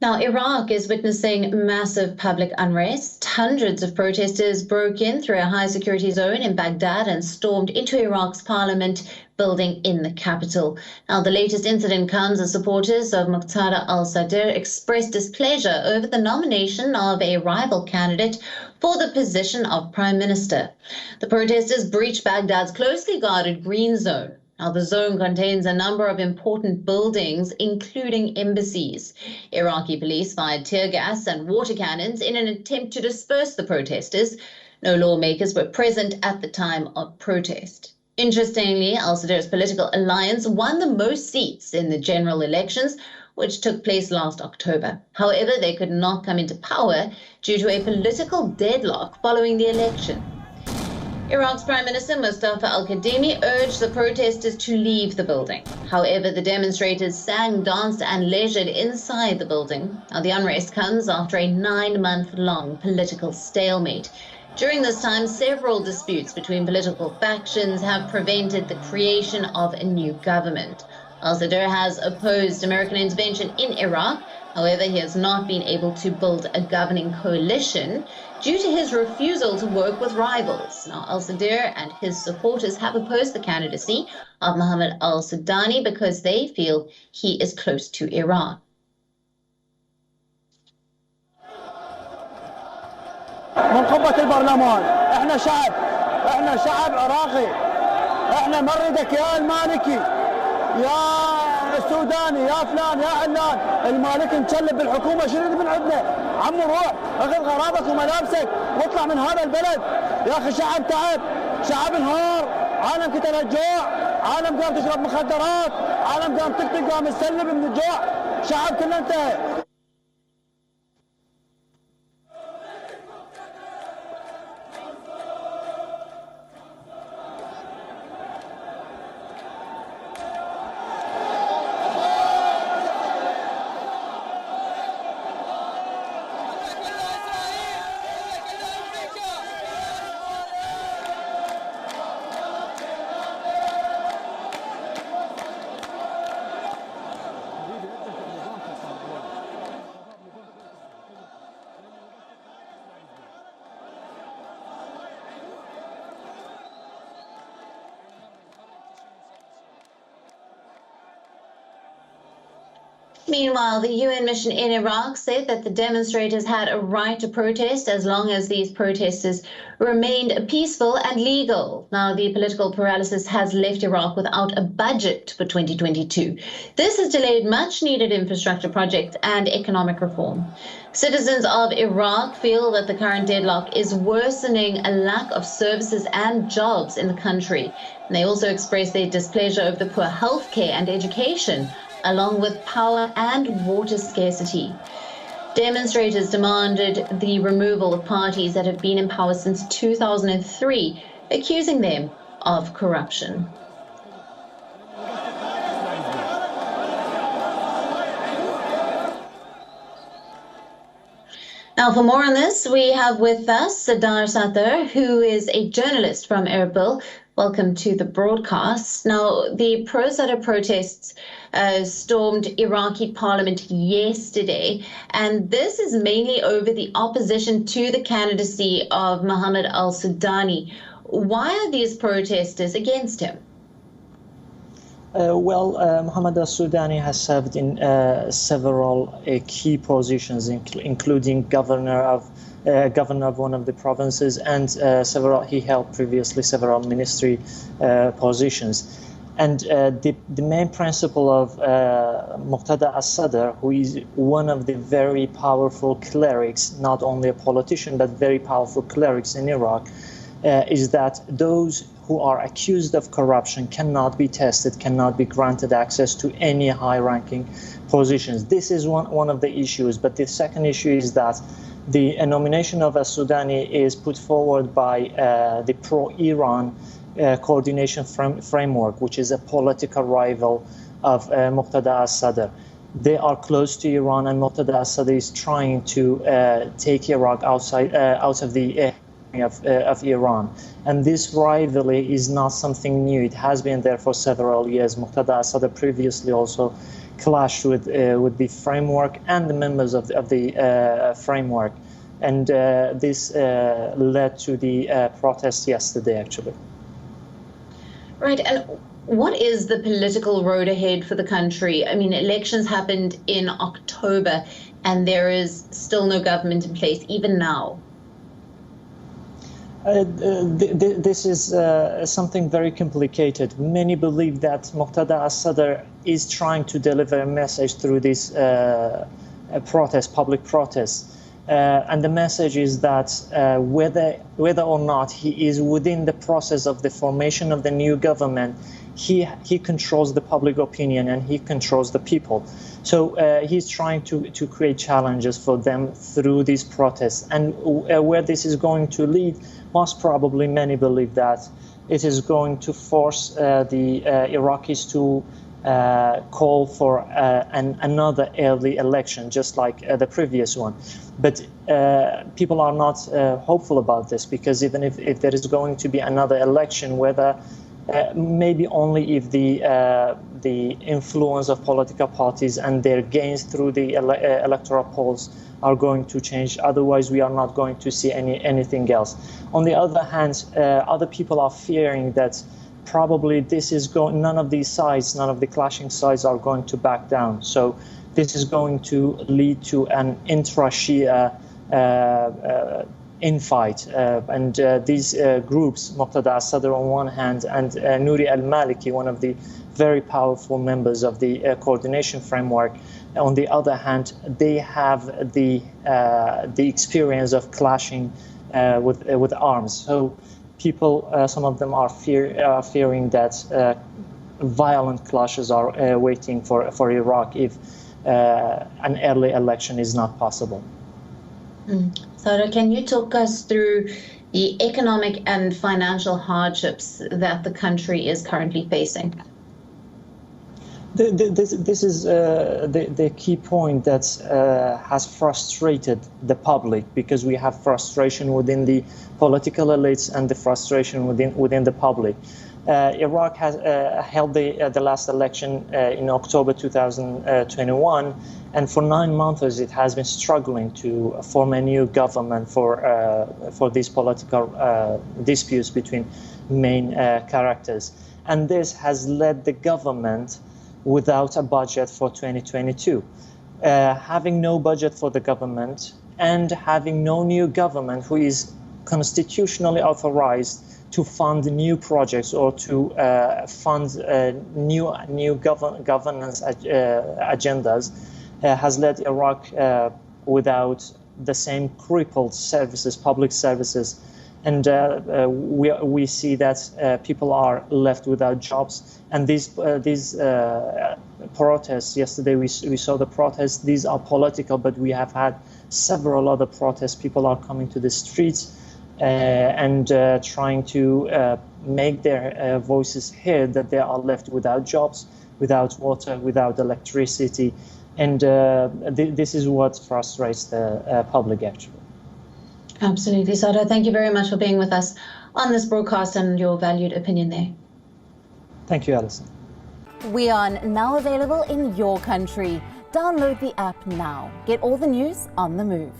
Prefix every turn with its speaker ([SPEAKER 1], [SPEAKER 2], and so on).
[SPEAKER 1] Now, Iraq is witnessing massive public unrest. Hundreds of protesters broke in through a high-security zone in Baghdad and stormed into Iraq's parliament building in the capital. Now, the latest incident comes as supporters of Muqtada al-Sadr expressed displeasure over the nomination of a rival candidate for the position of prime minister. The protesters breached Baghdad's closely guarded green zone. Now, the zone contains a number of important buildings, including embassies. Iraqi police fired tear gas and water cannons in an attempt to disperse the protesters. No lawmakers were present at the time of protest. Interestingly, al-Sadr's political alliance won the most seats in the general elections, which took place last October. However, they could not come into power due to a political deadlock following the election. Iraq's Prime Minister Mustafa al-Kadhimi urged the protesters to leave the building. However, the demonstrators sang, danced and leisured inside the building. Now, the unrest comes after a 9-month-long political stalemate. During this time, several disputes between political factions have prevented the creation of a new government. Al-Sadr has opposed American intervention in Iraq. However, he has not been able to build a governing coalition due to his refusal to work with rivals. Now, al-Sadr and his supporters have opposed the candidacy of Mohammed al-Sudani because they feel he is close to Iran.
[SPEAKER 2] من قبة البرلمان احنا شعب عراقي احنا نريدك يا المالكي يا السوداني يا فلان يا علان المالك متشلب بالحكومه شنو من عندنا عمو روح اخذ غراضك وملابسك واطلع من هذا البلد يا اخي شعب تعب شعب انهار عالم قتل الجوع عالم قام تشرب مخدرات عالم قام تقتل قام تسلب من الجوع شعب كله انتهى.
[SPEAKER 1] Meanwhile, the UN mission in Iraq said that the demonstrators had a right to protest as long as these protesters remained peaceful and legal. Now, the political paralysis has left Iraq without a budget for 2022. This has delayed much-needed infrastructure projects and economic reform. Citizens of Iraq feel that the current deadlock is worsening a lack of services and jobs in the country. And they also express their displeasure over the poor health care and education, along with power and water scarcity. Demonstrators demanded the removal of parties that have been in power since 2003, accusing them of corruption. Now, for more on this, we have with us Sadr Sattar, who is a journalist from Erbil. Welcome to the broadcast. Now, the pro-Sadr protests stormed Iraqi parliament yesterday, and this is mainly over the opposition to the candidacy of Mohammed al-Sudani. Why are these protesters against him?
[SPEAKER 3] Mohammed al-Sudani has served in several key positions, including governor of one of the provinces, and he held previously several ministry positions. And the main principle of Muqtada al-Sadr, who is one of the very powerful clerics, not only a politician, but very powerful clerics in Iraq, is that those who are accused of corruption cannot be tested, cannot be granted access to any high-ranking positions. This is one of the issues. But the second issue is that the nomination of al-Sudani is put forward by the pro-Iran coordination framework, which is a political rival of Muqtada al-Sadr. They are close to Iran, and Muqtada al-Sadr is trying to take Iraq out of the of Iran. And this rivalry is not something new. It has been there for several years. Muqtada al-Sadr previously also clashed with the framework and the members of the framework. And this led to the protest yesterday, actually.
[SPEAKER 1] Right. And what is the political road ahead for the country? I mean, elections happened in October, and there is still no government in place, even now.
[SPEAKER 3] This is something very complicated. Many believe that Muqtada al-Sadr is trying to deliver a message through this public protest. And the message is that whether or not he is within the process of the formation of the new government, he controls the public opinion and he controls the people. So he's trying to create challenges for them through these protests. And where this is going to lead, most probably many believe that it is going to force the Iraqis to call for another early election, just like the previous one. But people are not hopeful about this, because even if there is going to be another election, whether maybe only if the influence of political parties and their gains through the electoral polls are going to change. Otherwise, we are not going to see anything else. On the other hand, other people are fearing that probably this is none of these sides, none of the clashing sides are going to back down. So this is going to lead to an intra-Shia infight. And these groups, Muqtada al-Sadr on one hand and Nouri al-Maliki, one of the very powerful members of the coordination framework, on the other hand, they have the experience of clashing with arms. So people, some of them are fearing that violent clashes are waiting for Iraq if an early election is not possible.
[SPEAKER 1] Sara, can you talk us through the economic and financial hardships that the country is currently facing?
[SPEAKER 3] This is the key point that has frustrated the public, because we have frustration within the political elites and the frustration within the public. Iraq has held the last election in October 2021, and for 9 months it has been struggling to form a new government for these political disputes between main characters. And this has led the government without a budget for 2022. Having no budget for the government and having no new government who is constitutionally authorized to fund new projects or to fund new governance agendas has led Iraq without the same crippled services, public services. And we see that people are left without jobs. And these protests, yesterday we saw the protests, these are political, but we have had several other protests. People are coming to the streets and trying to make their voices heard, that they are left without jobs, without water, without electricity. And this is what frustrates the public, actually.
[SPEAKER 1] Absolutely, Sada. Thank you very much for being with us on this broadcast and your valued opinion there.
[SPEAKER 3] Thank you, Alison.
[SPEAKER 4] WION, now available in your country. Download the app now. Get all the news on the move.